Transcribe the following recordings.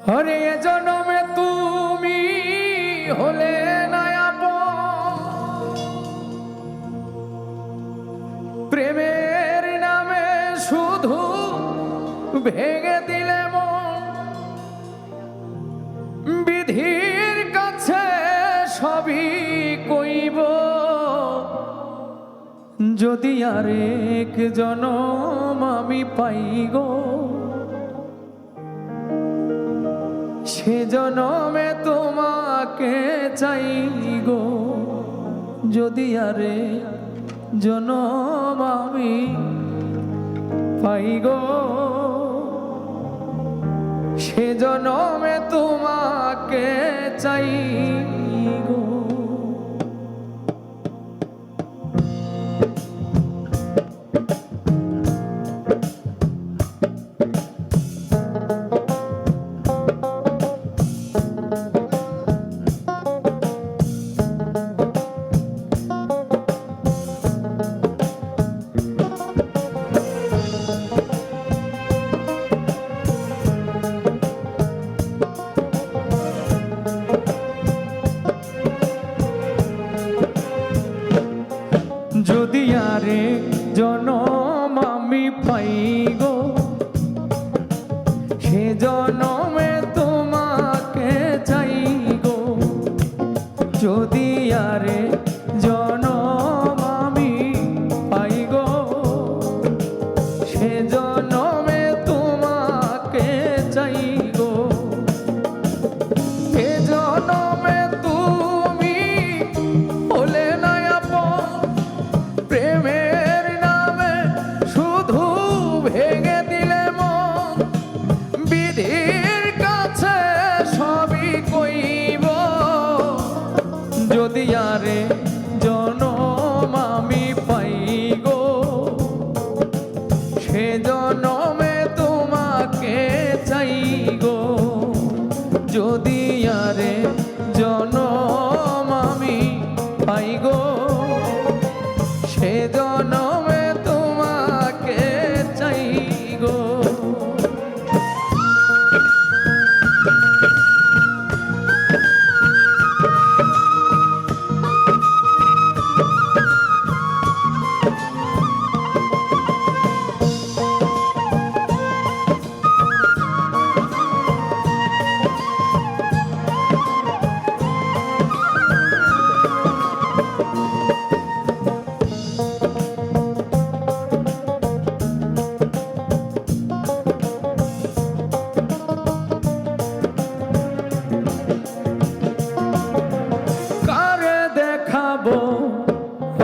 হরে জনমে তুমি হলে না আপন, প্রেমের নামে শুধু ভেঙে দিলে মন। বিধির কাছে সবই কইব, যদি আরেক জনম আমি পাই গো, সে জনমে তোমাকে চাই গো। যদি আরে জনম আমি পাই গো, সে জনমে তোমাকে চাই গো। যদি আরে জনম আমি পাই গো, সে জনমে তোমাকে চাই গো। যদি আরে জনম আমি পাই গো, সে জনমে তোমাকে চাই গো। এ জনমে তুমি হলে না আপন, প্রেমের নামে শুধু ভেঙে দিলে মন। বিধির কাছে সবই কইব, যদি আরে জনম আমি পাই গো, সে জনমে তোমাকে চাই গো। যদি আরে জনম আমি পাই গো, সে জনমে তোমাকে চাই গো।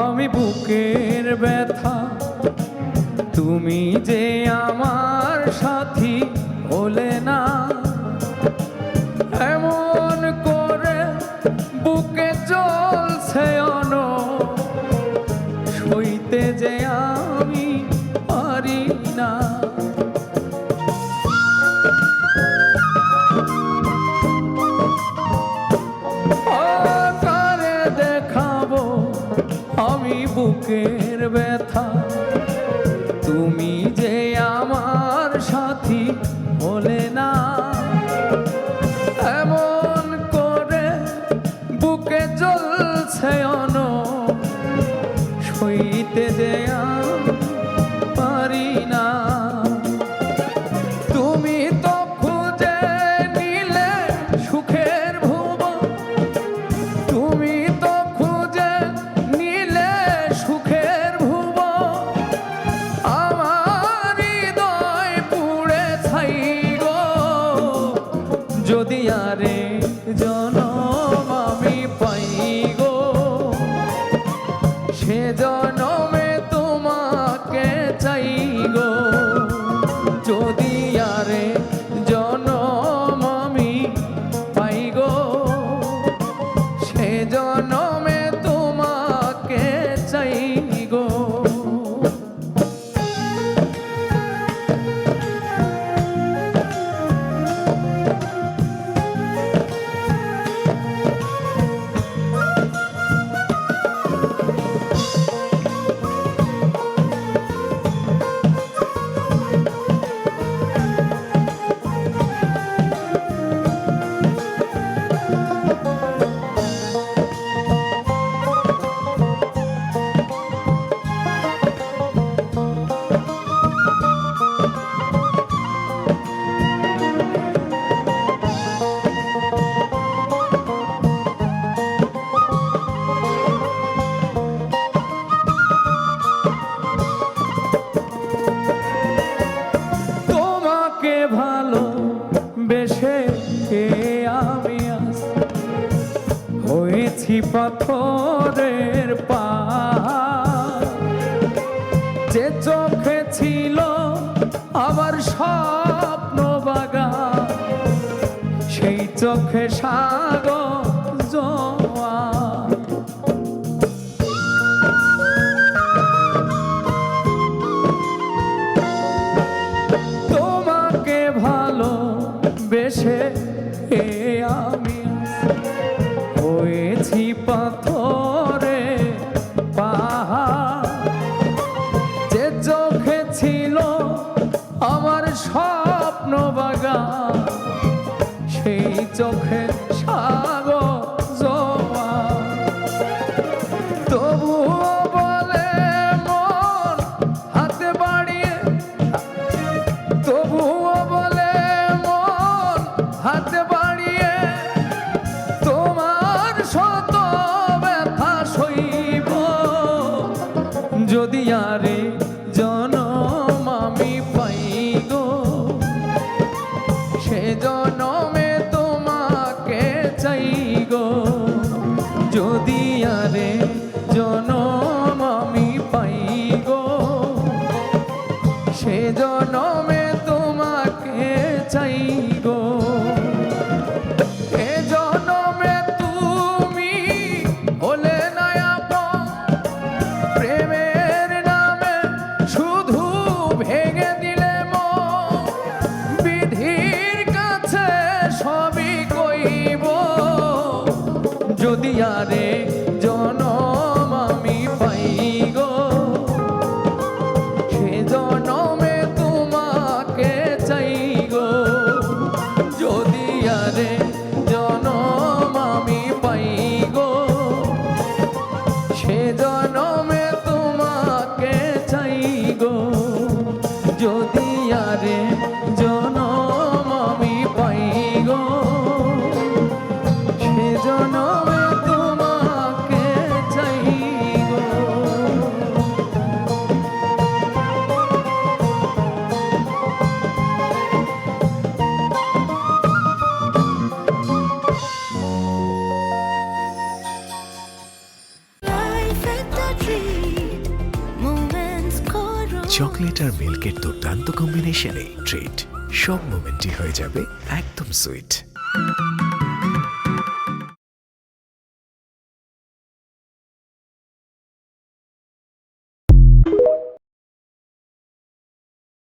আমি বুকের ব্যথা, তুমি যে আমার সাথী হলে না। এমন করে বুকে জ্বলছে অন, সইতে যে আমি পারি না। আমি বুকের ব্যথা, তুমি যে আমার সাথী হলে না। এমন করে বুকে জ্বলছে অন, সইতে যে আমি পারি না। তুমি তো খুঁজে নিলে সুখের ভুবন, তুমি তো খুঁজে নিলে সুখের ভুবন। আমার হৃদয় পুড়ে ছাই গো, যদি আরে জনম আমি পাই গো, সে জনমে তোমাকে চাই গো। যদি আরে জনম আমি পাই গো, সে জনমে তোমাকে চাই গো। বেশে এ আমি আজ হয়েছি পাথরের পাহাড়। যে চোখে ছিল আমার স্বপ্ন বাগান, সেই চোখে সাগর জোয়ার। তোমাকে ভালোবেসে এ আমি হয়েছি পাথরে পাহাড়। যে চোখে ছিল আমার স্বপ্ন বাগান, সেই চোখে সাগর জোয়ার। তবুও বলে মন হাতে বাড়িয়ে, তবুও বলে মন হাতে বাড়িয়ে, তোমার শত ব্যথা সইব যদি আরে জনম আমি পাই গো। সে জনমে তোমাকে চাই গো, যদি আরে জনম আমি পাই গো। সে জনমে তোমাকে চাই গো। এ জনমে তুমি হলে না আপন, প্রেমের নামে শুধু ভেঙে দিলে মন। বিধির কাছে সবই কইব যদি আরে জনম আমি পাই গো। সে জনমে তোমাকে চাই গো, যদি আরে জনম আমি পাই গো। সে জনমে তোমাকে চাই গো, যদি আরে জনম আমি পাই গো। সে জনমে তোমাকে চাই গো। চকলেট আর মিল্কের দুর্দান্ত কম্বিনেশনে ট্রিট, সব মোমেন্টই হয়ে যাবে একদম সুইট।